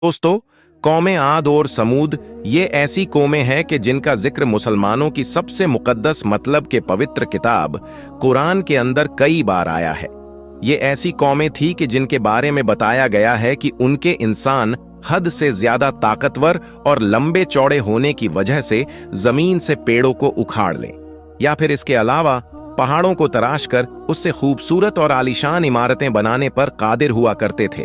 दोस्तों, कौमें आद और समूद ये ऐसी कौमें हैं कि जिनका जिक्र मुसलमानों की सबसे मुकद्दस मतलब के पवित्र किताब कुरान के अंदर कई बार आया है। ये ऐसी कौमें थी कि जिनके बारे में बताया गया है कि उनके इंसान हद से ज्यादा ताकतवर और लंबे चौड़े होने की वजह से जमीन से पेड़ों को उखाड़ लें या फिर इसके अलावा पहाड़ों को तराश कर उससे खूबसूरत और आलीशान इमारतें बनाने पर कादिर हुआ करते थे।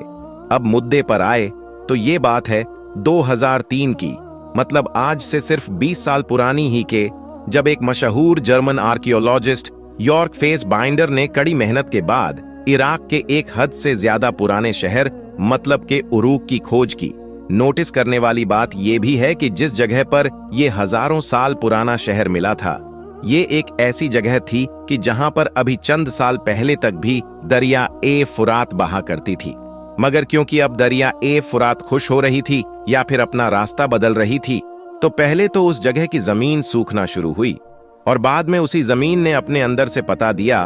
अब मुद्दे पर आए तो ये बात है 2003 की, मतलब आज से सिर्फ 20 साल पुरानी ही के, जब एक मशहूर जर्मन आर्कियोलॉजिस्ट यॉर्क फेसबाइंडर ने कड़ी मेहनत के बाद इराक के एक हद से ज्यादा पुराने शहर मतलब के उरूक की खोज की। नोटिस करने वाली बात यह भी है कि जिस जगह पर यह हजारों साल पुराना शहर मिला था, ये एक ऐसी जगह थी कि जहां पर अभी चंद साल पहले तक भी दरिया ए फुरात बहा करती थी। मगर क्योंकि अब दरिया ए फुरात खुश हो रही थी या फिर अपना रास्ता बदल रही थी, तो पहले तो उस जगह की जमीन सूखना शुरू हुई और बाद में उसी जमीन ने अपने अंदर से पता दिया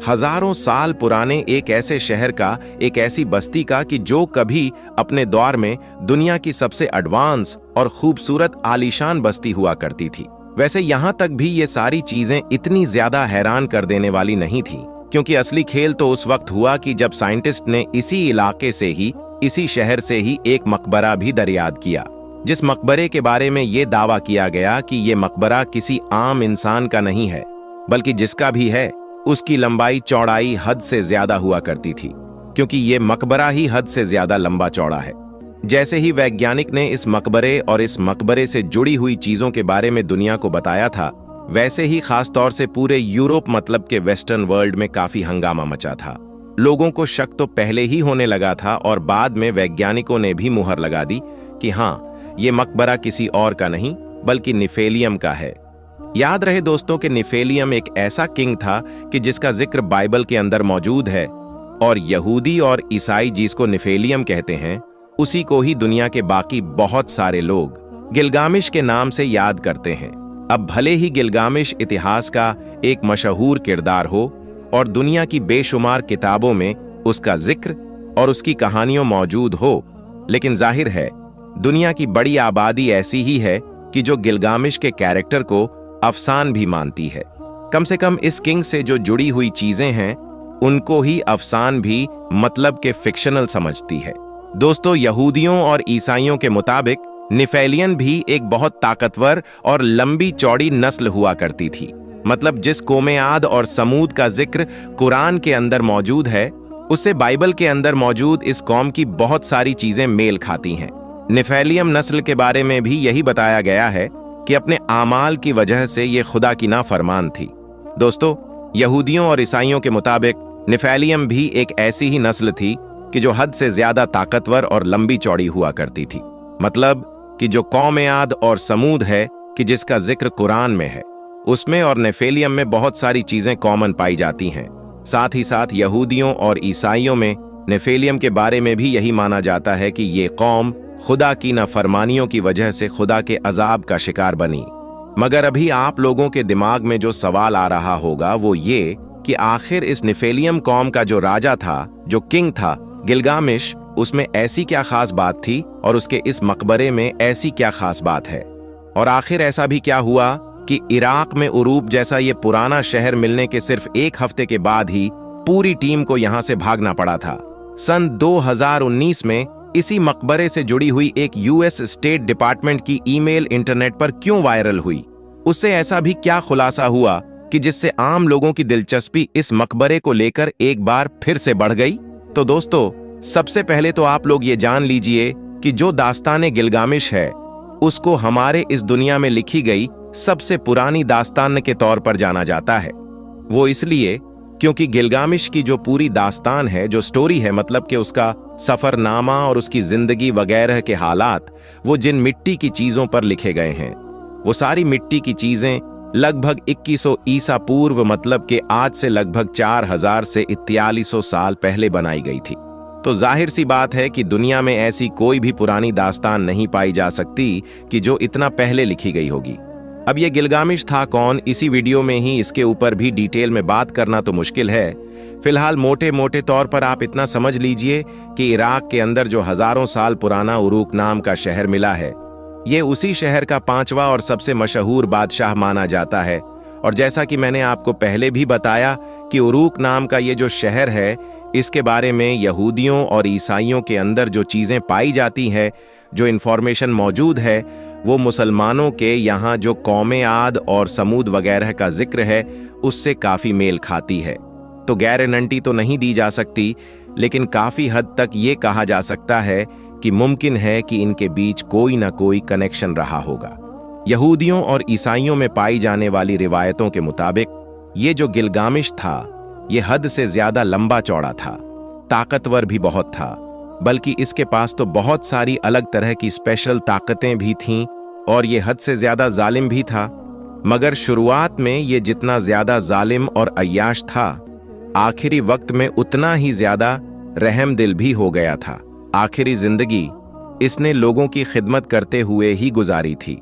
हजारों साल पुराने एक ऐसे शहर का, एक ऐसी बस्ती का कि जो कभी अपने दौर में दुनिया की सबसे एडवांस और खूबसूरत आलीशान बस्ती हुआ करती थी। वैसे यहां तक भी ये सारी चीजें इतनी ज्यादा हैरान कर देने वाली नहीं थी, क्योंकि असली खेल तो उस वक्त हुआ कि जब साइंटिस्ट ने इसी इलाके से ही, इसी शहर से ही एक मकबरा भी दरियाद किया, जिस मकबरे के बारे में ये दावा किया गया कि ये मकबरा किसी आम इंसान का नहीं है, बल्कि जिसका भी है उसकी लंबाई चौड़ाई हद से ज्यादा हुआ करती थी, क्योंकि ये मकबरा ही हद से ज्यादा लंबा चौड़ा है। जैसे ही वैज्ञानिक ने इस मकबरे और इस मकबरे से जुड़ी हुई चीजों के बारे में दुनिया को बताया था, वैसे ही खास तौर से पूरे यूरोप मतलब के वेस्टर्न वर्ल्ड में काफी हंगामा मचा था। लोगों को शक तो पहले ही होने लगा था और बाद में वैज्ञानिकों ने भी मुहर लगा दी कि हाँ, ये मकबरा किसी और का नहीं बल्कि निफेलियम का है। याद रहे दोस्तों कि निफेलियम एक ऐसा किंग था कि जिसका जिक्र बाइबल के अंदर मौजूद है, और यहूदी और ईसाई जिसको निफेलियम कहते हैं, उसी को ही दुनिया के बाकी बहुत सारे लोग गिलगामिश के नाम से याद करते हैं। अब भले ही गिलगामिश इतिहास का एक मशहूर किरदार हो और दुनिया की बेशुमार किताबों में उसका जिक्र और उसकी कहानियां मौजूद हो, लेकिन जाहिर है दुनिया की बड़ी आबादी ऐसी ही है कि जो गिलगामिश के कैरेक्टर को अफसान भी मानती है। कम से कम इस किंग से जो जुड़ी हुई चीजें हैं उनको ही अफसान भी मतलब के फिक्शनल समझती है। दोस्तों, यहूदियों और ईसाइयों के मुताबिक निफेलियन भी एक बहुत ताकतवर और लंबी चौड़ी नस्ल हुआ करती थी। मतलब जिस कौमे आद और समूद का जिक्र कुरान के अंदर मौजूद है, उससे बाइबल के अंदर मौजूद इस कौम की बहुत सारी चीजें मेल खाती हैं। निफेलियम नस्ल के बारे में भी यही बताया गया है कि अपने आमाल की वजह से ये खुदा की नाफरमान थी। दोस्तों, यहूदियों और ईसाइयों के मुताबिक निफेलियम भी एक ऐसी ही नस्ल थी कि जो हद से ज्यादा ताकतवर और लंबी चौड़ी हुआ करती थी। मतलब कि जो कौम आद और समूद है कि जिसका जिक्र कुरान में है, उसमें और नेफेलियम में बहुत सारी चीजें कॉमन पाई जाती हैं। साथ ही साथ यहूदियों और ईसाइयों में नेफेलियम के बारे में भी यही माना जाता है कि ये कौम खुदा की नाफरमानियों की वजह से खुदा के अजाब का शिकार बनी। मगर अभी आप लोगों के दिमाग में जो सवाल आ रहा होगा वो ये कि आखिर इस नेफेलियम कौम का जो राजा था, जो किंग था गिलगामिश, उसमें ऐसी क्या खास बात थी और उसके इस मकबरे में ऐसी क्या खास बात है। और आखिर ऐसा भी क्या हुआ कि इराक में उरूब जैसा ये पुराना शहर मिलने के सिर्फ एक हफ्ते के बाद ही पूरी टीम को यहां से भागना पड़ा था। सन 2019 में इसी मकबरे से जुड़ी हुई एक यूएस स्टेट डिपार्टमेंट की ईमेल इंटरनेट पर क्यों वायरल हुई, उससे ऐसा भी क्या खुलासा हुआ कि जिससे आम लोगों की दिलचस्पी इस मकबरे को लेकर एक बार फिर से बढ़ गई। तो दोस्तों, सबसे पहले तो आप लोग ये जान लीजिए कि जो दास्तान गिलगामिश है उसको हमारे इस दुनिया में लिखी गई सबसे पुरानी दास्तान के तौर पर जाना जाता है। वो इसलिए क्योंकि गिलगामिश की जो पूरी दास्तान है, जो स्टोरी है, मतलब कि उसका सफरनामा और उसकी जिंदगी वगैरह के हालात, वो जिन मिट्टी की चीजों पर लिखे गए हैं, वो सारी मिट्टी की चीजें लगभग 2100 ईसा पूर्व, मतलब कि आज से लगभग 4000 से 4300 साल पहले बनाई गई थी। तो जाहिर सी बात है कि दुनिया में ऐसी कोई भी पुरानी दास्तान नहीं पाई जा सकती कि जो इतना पहले लिखी गई होगी। अब ये गिलगामिश था कौन, इसी वीडियो में ही इसके ऊपर भी डिटेल में बात करना तो मुश्किल है। फिलहाल मोटे मोटे तौर पर आप इतना समझ लीजिए कि इराक के अंदर जो हजारों साल पुराना उरूक नाम का शहर मिला है, ये उसी शहर का 5वां और सबसे मशहूर बादशाह माना जाता है। और जैसा कि मैंने आपको पहले भी बताया कि उरूक नाम का ये जो शहर है, इसके बारे में यहूदियों और ईसाइयों के अंदर जो चीज़ें पाई जाती हैं, जो इन्फॉर्मेशन मौजूद है, वो मुसलमानों के यहाँ जो कौमे आद और समूद वगैरह का जिक्र है उससे काफ़ी मेल खाती है। तो गारंटी तो नहीं दी जा सकती, लेकिन काफ़ी हद तक ये कहा जा सकता है कि मुमकिन है कि इनके बीच कोई ना कोई कनेक्शन रहा होगा। यहूदियों और ईसाइयों में पाई जाने वाली रिवायतों के मुताबिक ये जो गिलगामिश था, ये हद से ज्यादा लंबा चौड़ा था, ताकतवर भी बहुत था, बल्कि इसके पास तो बहुत सारी अलग तरह की स्पेशल ताकतें भी थीं और ये हद से ज्यादा जालिम भी था। मगर शुरुआत में ये जितना ज्यादा जालिम और अय्याश था, आखिरी वक्त में उतना ही ज्यादा रहमदिल भी हो गया था। आखिरी जिंदगी इसने लोगों की खिदमत करते हुए ही गुजारी थी।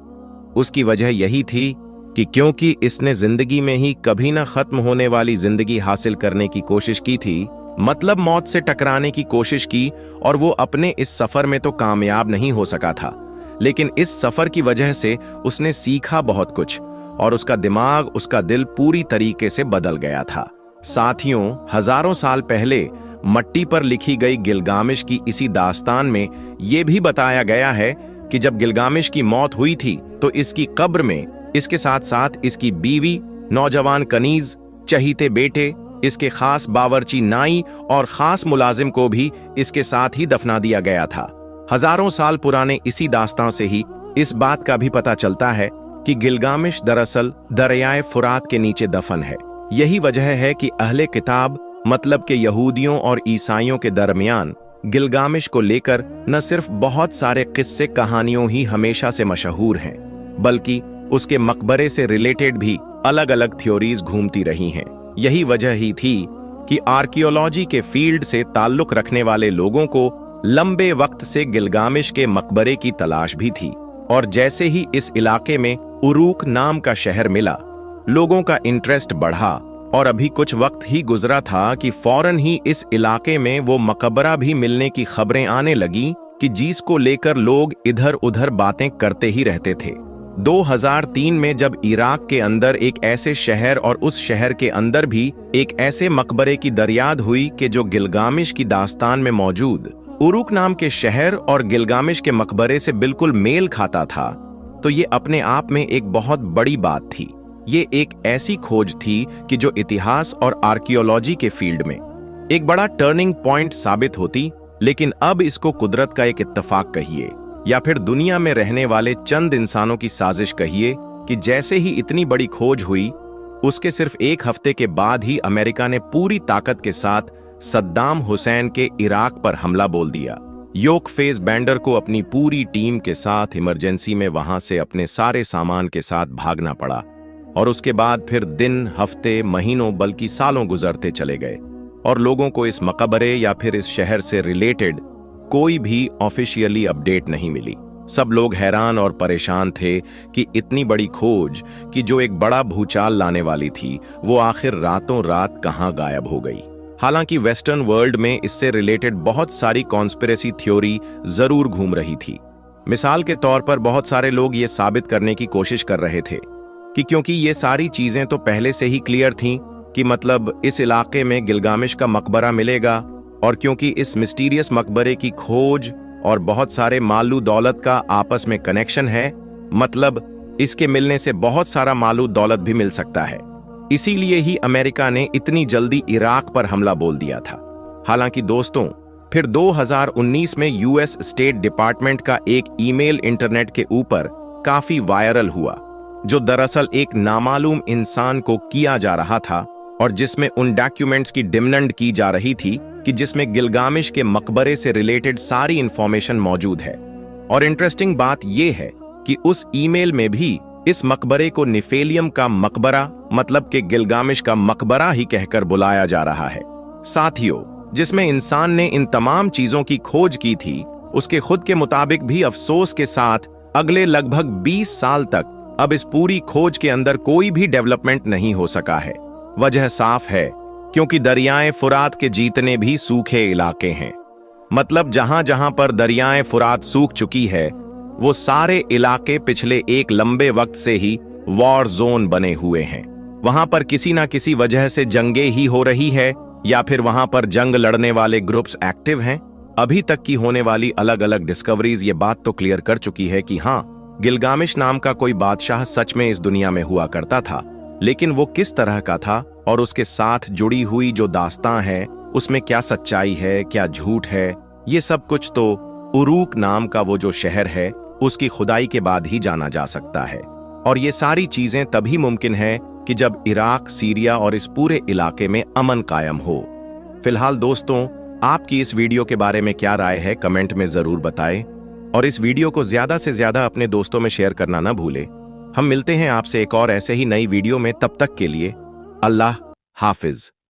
उसकी वजह यही थी कि क्योंकि इसने जिंदगी में ही कभी न खत्म होने वाली जिंदगी हासिल करने की कोशिश की थी, मतलब मौत से टकराने की कोशिश की, और वो अपने इस सफर में तो कामयाब नहीं हो सका था, लेकिन इस सफर की वजह से उसने सीखा बहुत कुछ और उसका दिमाग, उसका दिल पूरी तरीके से बदल गया था। साथियों, हजारों साल पहले मट्टी पर लिखी गई गिलगामिश की इसी दास्तान में यह भी बताया गया है कि जब गिलगामिश की मौत हुई थी तो इसकी कब्र में इसके साथ साथ इसकी बीवी, नौजवान कनीज, चहीते बेटे, इसके खास बावर्ची नाई और खास मुलाजिम को भी इसके साथ ही दफना दिया गया था। हजारों साल पुराने इसी दास्तां से ही इस बात का भी पता चलता है कि गिलगामिश दरअसल दरियाए फुरात के नीचे दफन है। यही वजह है कि अहले किताब मतलब के यहूदियों और ईसाइयों के दरमियान गिलगामिश को लेकर न सिर्फ बहुत सारे किस्से कहानियों ही हमेशा से मशहूर हैं, बल्कि उसके मकबरे से रिलेटेड भी अलग अलग थ्योरीज घूमती रही हैं। यही वजह ही थी कि आर्कियोलॉजी के फील्ड से ताल्लुक रखने वाले लोगों को लंबे वक्त से गिलगामिश के मकबरे की तलाश भी थी। और जैसे ही इस इलाके में उरूक नाम का शहर मिला, लोगों का इंटरेस्ट बढ़ा और अभी कुछ वक्त ही गुजरा था कि फौरन ही इस इलाके में वो मकबरा भी मिलने की खबरें आने लगी कि जिसको लेकर लोग इधर उधर बातें करते ही रहते थे। 2003 में जब इराक के अंदर एक ऐसे शहर और उस शहर के अंदर भी एक ऐसे मकबरे की दरियाद हुई कि जो गिलगामिश की दास्तान में मौजूद उरूक नाम के शहर और गिलगामिश के मकबरे से बिल्कुल मेल खाता था, तो ये अपने आप में एक बहुत बड़ी बात थी। ये एक ऐसी खोज थी कि जो इतिहास और आर्कियोलॉजी के फील्ड में एक बड़ा टर्निंग पॉइंट साबित होती। लेकिन अब इसको कुदरत का एक इत्तेफाक कहिए या फिर दुनिया में रहने वाले चंद इंसानों की साजिश कहिए कि जैसे ही इतनी बड़ी खोज हुई, उसके सिर्फ एक हफ्ते के बाद ही अमेरिका ने पूरी ताकत के साथ सद्दाम हुसैन के इराक पर हमला बोल दिया। योक फेज बैंडर को अपनी पूरी टीम के साथ इमरजेंसी में वहां से अपने सारे सामान के साथ भागना पड़ा और उसके बाद फिर दिन, हफ्ते, महीनों बल्कि सालों गुजरते चले गए और लोगों को इस मकबरे या फिर इस शहर से रिलेटेड कोई भी ऑफिशियली अपडेट नहीं मिली। सब लोग हैरान और परेशान थे कि इतनी बड़ी खोज कि जो एक बड़ा भूचाल लाने वाली थी, वो आखिर रातों रात कहां गायब हो गई। हालांकि वेस्टर्न वर्ल्ड में इससे रिलेटेड बहुत सारी कॉन्स्पिरेसी थ्योरी जरूर घूम रही थी। मिसाल के तौर पर बहुत सारे लोग ये साबित करने की कोशिश कर रहे थे कि क्योंकि ये सारी चीजें तो पहले से ही क्लियर थीं कि मतलब इस इलाके में गिलगामिश का मकबरा मिलेगा, और क्योंकि इस मिस्टीरियस मकबरे की खोज और बहुत सारे मालू दौलत का आपस में कनेक्शन है, मतलब इसके मिलने से बहुत सारा मालू दौलत भी मिल सकता है, इसीलिए ही अमेरिका ने इतनी जल्दी इराक पर हमला बोल दिया था। हालांकि दोस्तों, फिर 2019 में यूएस स्टेट डिपार्टमेंट का एक ईमेल इंटरनेट के ऊपर काफी वायरल हुआ, जो दरअसल एक नामालूम इंसान को किया जा रहा था और जिसमें उन डॉक्यूमेंट्स की डिमांड की जा रही थी कि जिसमें गिलगामिश के मकबरे से रिलेटेड सारी इंफॉर्मेशन मौजूद है। और इंटरेस्टिंग बात यह है कि उस ईमेल में भी इस मकबरे को निफेलियम का मकबरा मतलब कि गिलगामिश का मकबरा ही कहकर बुलाया जा रहा है। साथियों, जिसमें इंसान ने इन तमाम चीजों की खोज की थी, उसके खुद के मुताबिक भी अफसोस के साथ अगले लगभग 20 साल तक अब इस पूरी खोज के अंदर कोई भी डेवलपमेंट नहीं हो सका है। वजह साफ है, क्योंकि दरियाएं फुरात के जितने भी सूखे इलाके हैं, मतलब जहां जहां पर दरियाएं फुरात सूख चुकी है, वो सारे इलाके पिछले एक लंबे वक्त से ही वॉर जोन बने हुए हैं। वहां पर किसी ना किसी वजह से जंगें ही हो रही है, या फिर वहां पर जंग लड़ने वाले ग्रुप्स एक्टिव हैं। अभी तक की होने वाली अलग अलग डिस्कवरीज ये बात तो क्लियर कर चुकी है कि हाँ, गिलगामेश नाम का कोई बादशाह सच में इस दुनिया में हुआ करता था, लेकिन वो किस तरह का था और उसके साथ जुड़ी हुई जो दास्तां है उसमें क्या सच्चाई है, क्या झूठ है, ये सब कुछ तो उरूक नाम का वो जो शहर है उसकी खुदाई के बाद ही जाना जा सकता है। और ये सारी चीजें तभी मुमकिन है कि जब इराक, सीरिया और इस पूरे इलाके में अमन कायम हो। फिलहाल दोस्तों, आपकी इस वीडियो के बारे में क्या राय है कमेंट में जरूर बताएं, और इस वीडियो को ज्यादा से ज्यादा अपने दोस्तों में शेयर करना ना भूलें। हम मिलते हैं आपसे एक और ऐसे ही नई वीडियो में, तब तक के लिए अल्लाह हाफिज।